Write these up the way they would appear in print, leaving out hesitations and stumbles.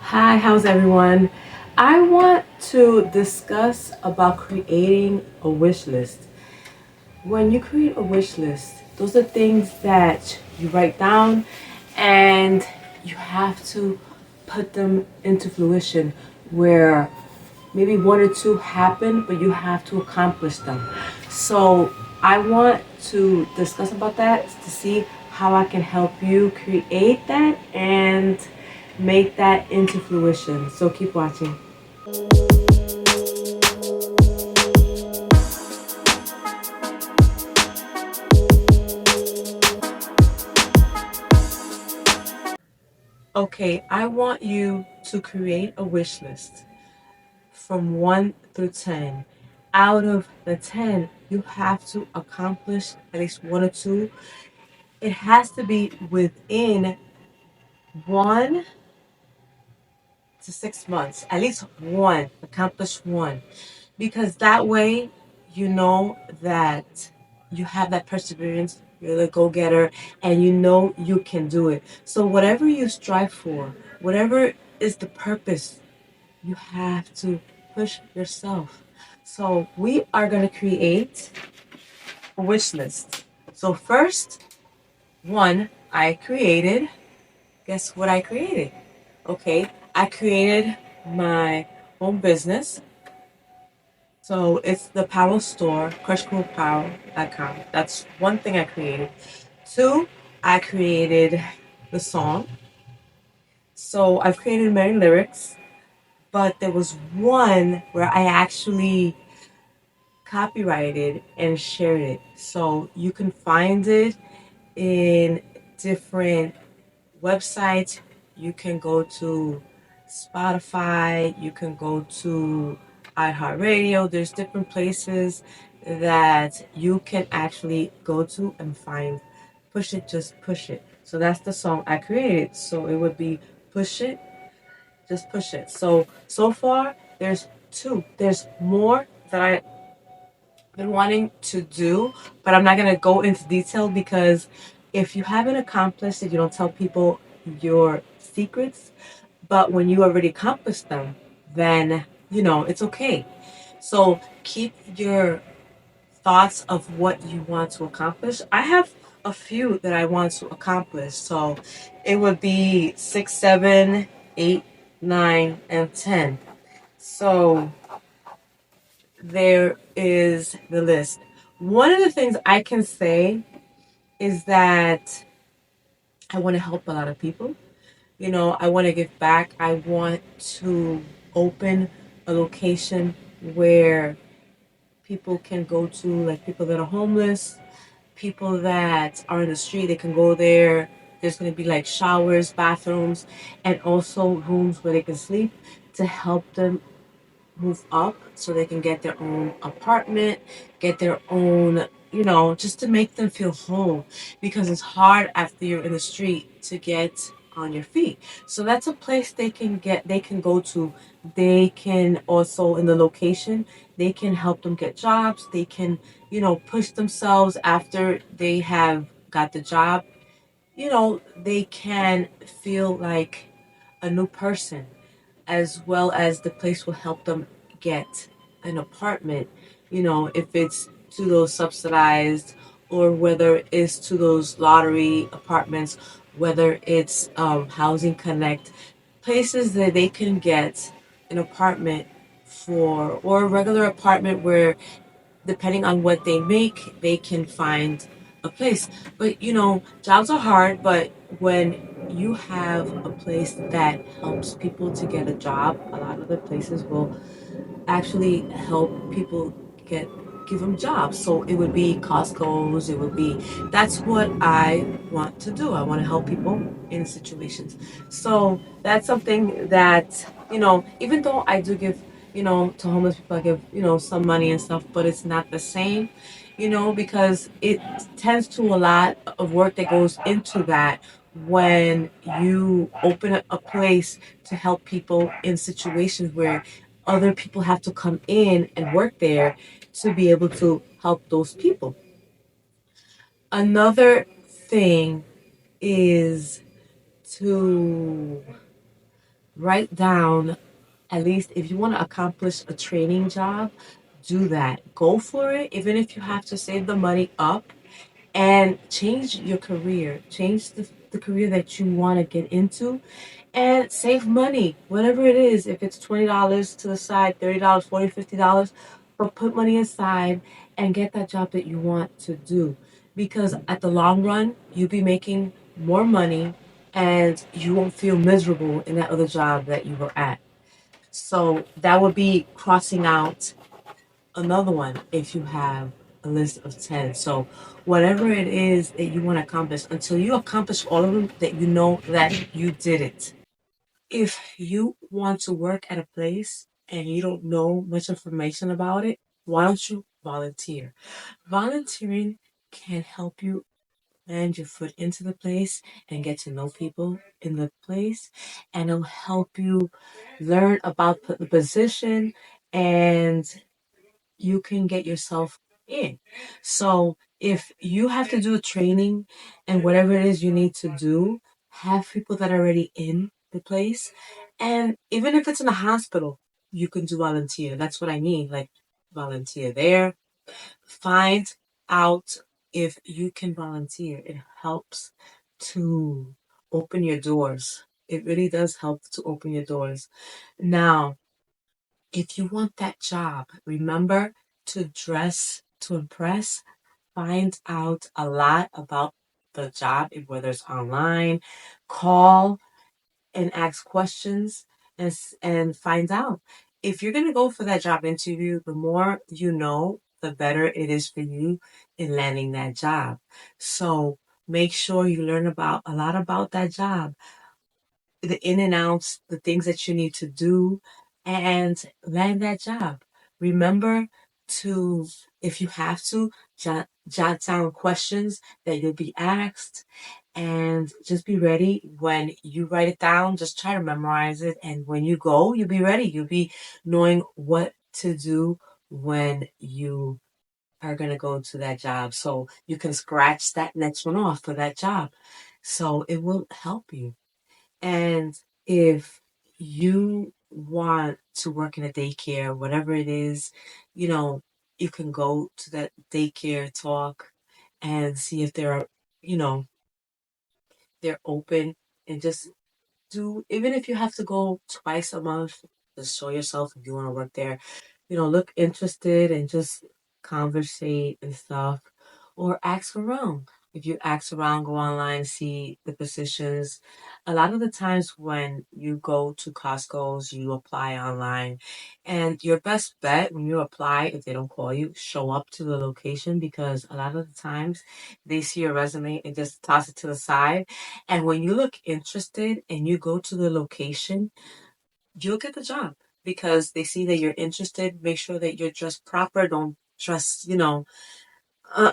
Hi, how's everyone? I want to discuss about creating a wish list. When you create a wish list, those are things that you write down and you have to put them into fruition where maybe one or two happen, but you have to accomplish them. So I want to discuss about that to see how I can help you create that and make that into fruition. So keep watching. Okay, I want you to create a wish list from 1 through 10. Out of the 10, you have to accomplish at least one or two. It has to be within 1 to 6 months, at least one, accomplish one. Because that way, you know that you have that perseverance, you're the go getter, and you know you can do it. So, whatever you strive for, whatever is the purpose, you have to push yourself. So, we are going to create a wish list. So, first one I created, guess what I created? Okay, I created my own business. So it's the Apparel store, crushcoolapparel.com. That's one thing I created. Two, I created the song. So I've created many lyrics, but there was one where I actually copyrighted and shared it. So you can find it in different websites. You can go to Spotify, you can go to iHeartRadio. There's different places that you can actually go to and find Push It, Just Push It. So that's the song I created. So it would be Push It, Just Push It. So far, there's two. There's more that I've been wanting to do, but I'm not going to go into detail because if you haven't accomplished it, you don't tell people your secrets. But when you already accomplish them, then it's okay. So keep your thoughts of what you want to accomplish. I have a few that I want to accomplish. So it would be 6, 7, 8, 9, and 10. So there is the list. One of the things I can say is that I want to help a lot of people. I want to give back. I want to open a location where people can go to, like people that are homeless, people that are in the street, they can go there. There's going to be like showers, bathrooms, and also rooms where they can sleep to help them move up so they can get their own apartment, get their own, just to make them feel whole because it's hard after you're in the street to get on your feet. So that's a place they can go to. They can also in the location, they can help them get jobs. They can, push themselves after they have got the job. They can feel like a new person as well as the place will help them get an apartment, if it's to those subsidized or whether it's to those lottery apartments, whether it's Housing Connect, places that they can get an apartment for, or a regular apartment where depending on what they make, they can find a place. But jobs are hard, but when you have a place that helps people to get a job, a lot of the places will actually help people give them jobs. So it would be Costco's, it would be that's what I want to do. I want to help people in situations. So that's something that, even though I do give, to homeless people, I give, some money and stuff, but it's not the same, because it tends to a lot of work that goes into that when you open a place to help people in situations where other people have to come in and work there to be able to help those people. Another thing is to write down, at least if you want to accomplish a training job, do that. Go for it, even if you have to save the money up and change your career, change the career that you want to get into, and save money, whatever it is. If it's $20 to the side, $30, $40, $50, but put money aside and get that job that you want to do. Because at the long run, you'll be making more money and you won't feel miserable in that other job that you were at. So that would be crossing out another one if you have a list of 10. So whatever it is that you want to accomplish, until you accomplish all of them, that you know that you did it. If you want to work at a place and you don't know much information about it, why don't you volunteer? Volunteering can help you land your foot into the place and get to know people in the place, and it'll help you learn about the position, and you can get yourself in. So if you have to do a training and whatever it is you need to do, have people that are already in the place. And even if it's in a hospital, you can do volunteer. That's what I mean. Like volunteer there. Find out if you can volunteer. It helps to open your doors. It really does help to open your doors. Now, if you want that job, remember to dress to impress. Find out a lot about the job, whether it's online, call and ask questions and find out. If you're going to go for that job interview, the more you know, the better it is for you in landing that job. So make sure you learn about a lot about that job, the in and outs, the things that you need to do, and land that job. Remember to, if you have to, jot down questions that you'll be asked, and just be ready when you write it down. Just try to memorize it, and when you go, you'll be ready. You'll be knowing what to do when you are going to go to that job. So you can scratch that next one off for that job. So it will help you. And if you want to work in a daycare, whatever it is, you know, you can go to that daycare talk and see if they're, you know, they're open, and just do, even if you have to go twice a month, just show yourself if you want to work there. Look interested and just conversate and stuff, or ask around. If you ask around, go online, see the positions. A lot of the times when you go to Costco's, you apply online, and your best bet when you apply, if they don't call you, show up to the location, because a lot of the times they see your resume and just toss it to the side, and when you look interested and you go to the location, you'll get the job because they see that you're interested. Make sure that you're dressed proper. Don't dress, uh,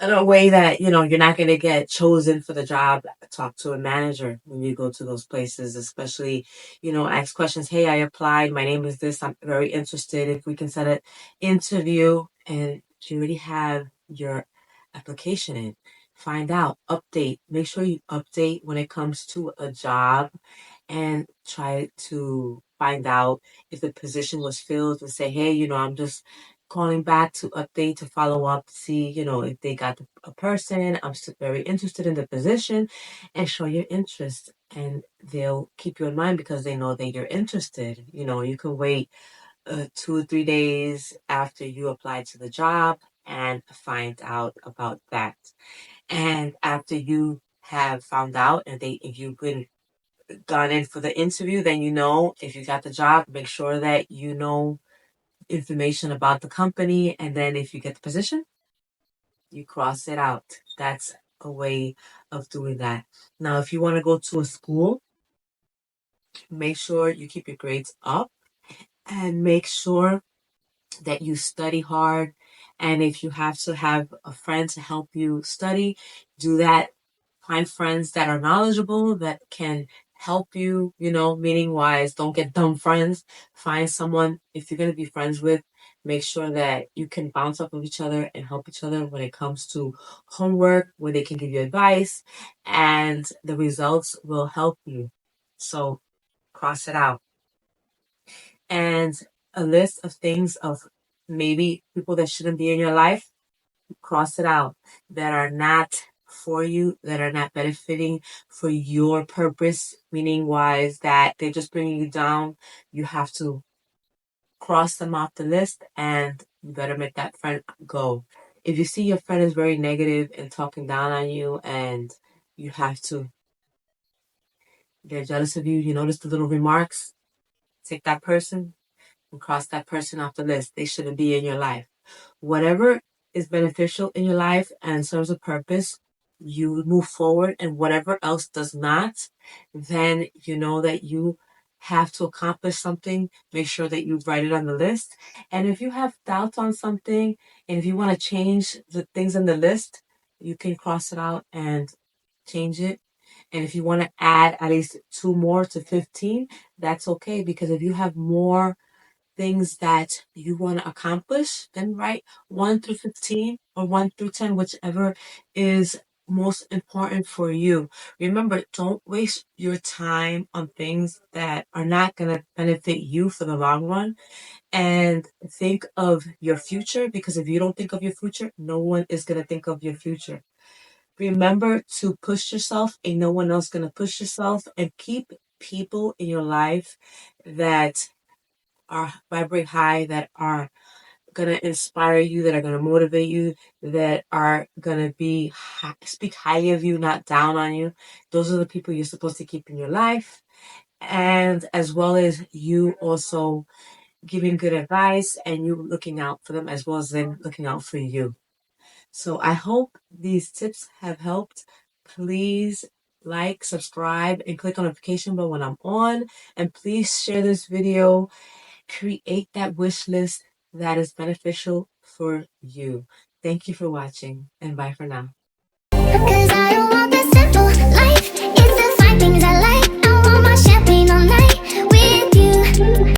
in a way that, you're not going to get chosen for the job. Talk to a manager when you go to those places, especially, ask questions. Hey, I applied. My name is this. I'm very interested. If we can set an interview, and you already have your application in. Find out, update. Make sure you update when it comes to a job, and try to find out if the position was filled, and say, hey, I'm just calling back to update, to follow up, see, if they got a person. I'm still very interested in the position, and show your interest. And they'll keep you in mind because they know that you're interested. You can wait 2 or 3 days after you apply to the job and find out about that. And after you have found out, and if you've been gone in for the interview, then if you got the job, make sure that you know information about the company. And then if you get the position, you cross it out. That's a way of doing that. Now, if you want to go to a school, make sure you keep your grades up, and make sure that you study hard. And if you have to have a friend to help you study, do that. Find friends that are knowledgeable, that can help you, meaning wise. Don't get dumb friends. Find someone, if you're going to be friends with, make sure that you can bounce off of each other and help each other when it comes to homework, where they can give you advice, and the results will help you. So cross it out. And a list of things of maybe people that shouldn't be in your life, cross it out, that are not for you, that are not benefiting for your purpose, meaning wise that they're just bringing you down. You have to cross them off the list and you better make that friend go. If you see your friend is very negative and talking down on you and you have to, they're jealous of you, you notice the little remarks, take that person and cross that person off the list. They shouldn't be in your life. Whatever is beneficial in your life and serves a purpose, you move forward, and whatever else does not, then you know that you have to accomplish something. Make sure that you write it on the list. And if you have doubts on something and if you want to change the things in the list, you can cross it out and change it. And if you want to add at least two more to 15, that's okay, because if you have more things that you want to accomplish, then write 1 through 15 or 1 through 10, whichever is most important for you. Remember, don't waste your time on things that are not going to benefit you for the long run. And think of your future, because if you don't think of your future, no one is going to think of your future. Remember to push yourself, and no one else going to push yourself, and keep people in your life that are vibrate high, that are gonna inspire you, that are gonna motivate you, that are gonna be speak highly of you, not down on you. Those are the people you're supposed to keep in your life, and as well as you also giving good advice and you looking out for them as well as them looking out for you. So I hope these tips have helped. Please like, subscribe, and click on notification bell when I'm on, and please share this video. Create that wish list that is beneficial for you. Thank you for watching, and bye for now. 'Cause I don't want this simple life.